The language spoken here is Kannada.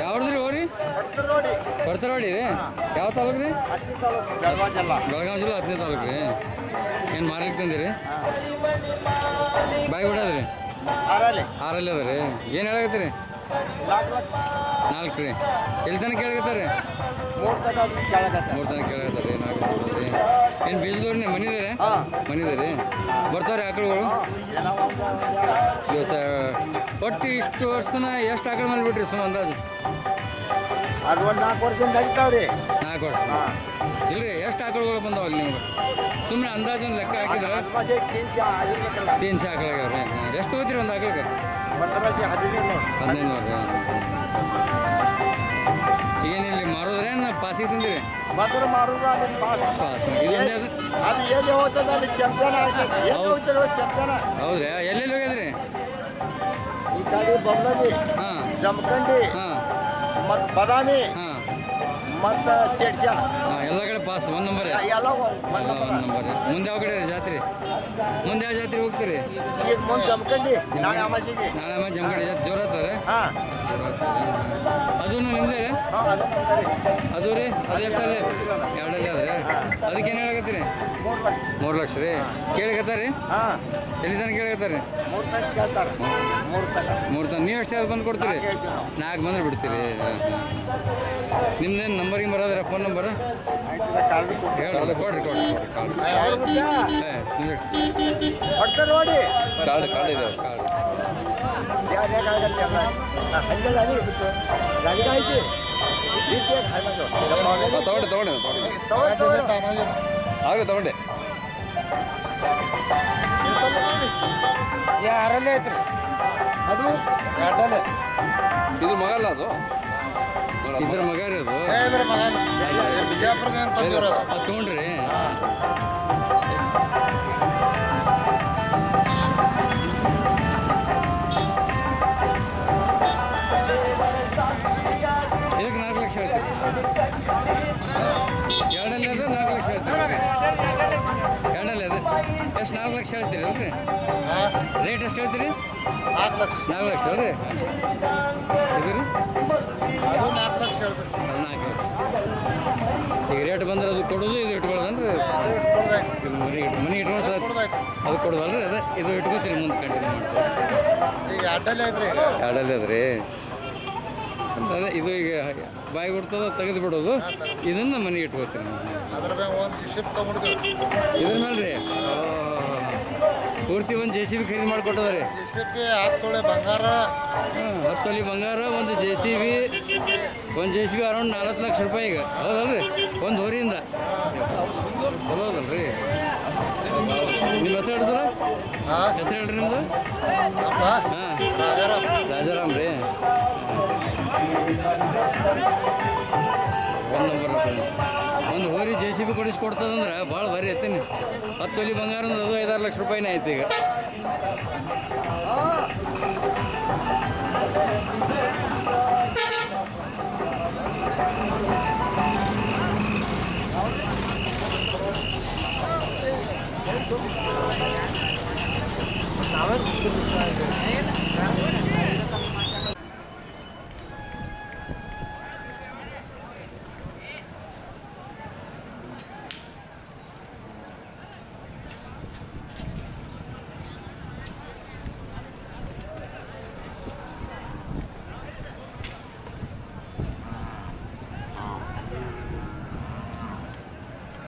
ಯಾವ್ದ್ರಿ ಹೋರಿ ಕೊಡ್ತಾರೋಡಿ ರೀ ಯಾವ ತಾಲೂಕು ರೀ ಬೆಳಗಾವಿ ಜಿಲ್ಲಾ 10ನೇ ತಾಲೂಕು ರೀ ಏನು ಮಾರ್ಲಿಕ್ಕೆ ತಂದಿರಿ ಬಾಯಿ ಬಿಡೋದ್ರಿ 6 ಅದ ರೀ ಏನು ಹೇಳಕತ್ತೀರಿ 4 ರೀ ಎಲ್ಲಿ ತನಕ ಕೇಳಕತ್ತಾರೆ 3 ತನಕ ಕೇಳಕತ್ತಾರೆ ರೀ 4 ರೀ ಏನು ಬೀಜದವ್ರಿ ಮನಿದಾರೆ ಮನಿದಾರಿ ಬರ್ತಾವ್ರಿ ಆಕಳುಗಳು ದಿವಸ ಒಟ್ಟು ಇಷ್ಟು ವರ್ಷನ ಎಷ್ಟು ಆಕಳು ಮೇಲೆ ಬಿಟ್ರಿ ಸುಮ್ಮ ಅಂದಾಜು ಅದು ಒಂದು 4 ವರ್ಷದಿಂದ ನಡೀತಾವ್ರಿ 4 ವರ್ಷ ಇಲ್ರಿ ಎಷ್ಟು ಆಕಳುಗಳು ಬಂದಾವ ಅಲ್ಲಿ ನಿಮ್ಗೆ ಸುಮ್ಮನೆ ಅಂದಾಜು ಒಂದು ಲೆಕ್ಕ ಹಾಕಿದ್ರೆ 300 ಆಕಳಾಗ್ಯಾವ್ರಿ ಎಷ್ಟು ಹೋಗ್ತೀರಿ ಒಂದು ಆಕಳಿಗೆ 1500 ರೀ ಏನಿಲ್ಲ ಮಾರೋದ್ರೇನು ಪಾಸಿಗೆ ತಿಂದಿರಿ ಹೌದ್ರಿ ಎಲ್ಲೆಲ್ಲಿ ಹೋಗ್ಯದ್ರಿ ಈ ಕಡೆ ಬೊಮ್ಮದಿ ಜಮಖಂಡಿ ಮತ್ತು ಬದಾಮಿ ಮತ್ತು ಚೇಡ್ಚಾನ ಎಲ್ಲ ಕಡೆ ಪಾಸ್ 1 ನಂಬರ್ ಎಲ್ಲ 1 ನಂಬರ್ ಮುಂದೆ ಯಾವ ಕಡೆ ಜಾತ್ರೆ ಮುಂದೆ ಯಾವ ಜಾತ್ರೆ ಹೋಗ್ತೀರಿ ಈಗ ಮುಂದೆ ಜಮಖಂಡಿ ನಾಳೆ ಅಮಾಸಿಗೆ ಜಮಖಂಡಿ ಜಾತ್ರೆ ಜೋರ ಆಗ್ತದೆ ಅದೂ ನಿಮ್ದೇ ರೀ ಅದು ರೀ ಅದು ಎಷ್ಟಲ್ಲಿ 2 ಅದ್ರಿ ಅದಕ್ಕೆ ಏನು ಹೇಳಕತ್ತೀರಿ 3 ಲಕ್ಷ ರೀ ಕೇಳಕತ್ತಾರ ರೀ ಎಲ್ಲಿ ತನಕ ಕೇಳಕತ್ತಾರೆ 3 ತನಕ ನೀವು ಎಷ್ಟು ಬಂದು ಕೊಡ್ತೀರಿ 4 ಬಂದ್ರೆ ಬಿಡ್ತೀರಿ ನಿಮ್ದೇನು ನಂಬರಿಗೆ ಬರೋದ್ರ ಫೋನ್ ನಂಬರ್ ಹೇಳಲ್ಲ ಕೊಡ್ರಿ ಕಾರ್ಡ್ ಇದೆ ತಗೊಂಡೆ ಯಾರಲ್ಲೇ ಐತ್ರಿ ಅದು ಇದ್ರ ಮಗ ಅಲ್ಲ ಅದು ಇದ್ರ ಮಗ ರೀ ಅದು ಬಿಜಾಪುರದ ತೊಗೊಂಡ್ರಿ ಇದಕ್ಕೆ 4 ಲಕ್ಷ ಹೇಳ್ತೀರಿ 2ರಲ್ಲಿ ಅದು 4 ಲಕ್ಷ ಹೇಳ್ತೀರಿ 2ರಲ್ಲಿ ಅದು ಎಷ್ಟು 4 ಲಕ್ಷ ಹೇಳ್ತೀರಿ ಅಲ್ರಿ ರೇಟ್ ಎಷ್ಟು ಹೇಳ್ತೀರಿ 4 ಲಕ್ಷ ಅಲ್ರಿ ಇದು ರೀ ಅದು 4 ಲಕ್ಷ ಹೇಳ್ತೀರಿ 4 ಲಕ್ಷ ಈಗ ರೇಟ್ ಬಂದ್ರೆ ಅದು ಕೊಡೋದು ಇದು ಇಟ್ಕೊಳ್ಳೋದನ್ರಿ ಮನೆ ಇಟ್ಕೊಂಡು ಸರ್ ಅದು ಕೊಡೋದಲ್ರಿ ಅದೇ ಇದು ಇಟ್ಕೋತೀರಿ ಮುಂದೆ ಕಂಟಿನ್ಯೂ ಮಾಡ್ತೀವಿ ಈಗ 2ರಲ್ಲಿ ಐತ್ರಿ 2ರಲ್ಲಿ ಅದ್ರಿ ಅದೇ ಇದು ಈಗ ಬಾಯಿ ಕೊಡ್ತದ ತೆಗೆದು ಬಿಡೋದು ಇದನ್ನ ಮನೆಗೆ ಇಟ್ಕೋತೀರಿ ಅದ್ರ ಮೇಲೆ ಒಂದು ಜಿಸಿಬ್ ತೊಗೊಂಡಿದ್ವಿ ಇದ್ರ ಮೇಲೆ ರೀ ಪೂರ್ತಿ ಒಂದು JCB ಖರೀದಿ ಮಾಡಿಕೊಟ್ಟದ್ರಿ JCB 10 ತೊಲೆ ಬಂಗಾರ 10 ತೊಲೆ ಬಂಗಾರ ಒಂದು JCB ಅರೌಂಡ್ 4 ಲಕ್ಷ ರೂಪಾಯಿ ಈಗ ಹೌದಲ್ರಿ ಒಂದು ಹೋರಿಯಿಂದ ಚಲೋ ಅದಲ್ರಿ ನಿಮ್ಮ ಹೆಸರು ಹೇಳ್ರಿ ಸರ ಹೆಸರು ಹೇಳ್ರಿ ನಿಮ್ಮದು ರಾಜಾರಾಮ್ ರೀ 1 ನಂಬರ್ ಒಂದು ಹೋರಿ JCB ಕೊಡಿಸ್ಕೊಡ್ತದಂದ್ರೆ ಭಾಳ ಭಾರಿ ಐತೀನಿ 10 ತೊಲೆ ಬಂಗಾರ ಅದು 5-6 ಲಕ್ಷ ರೂಪಾಯಿನೇ ಐತಿ ಈಗ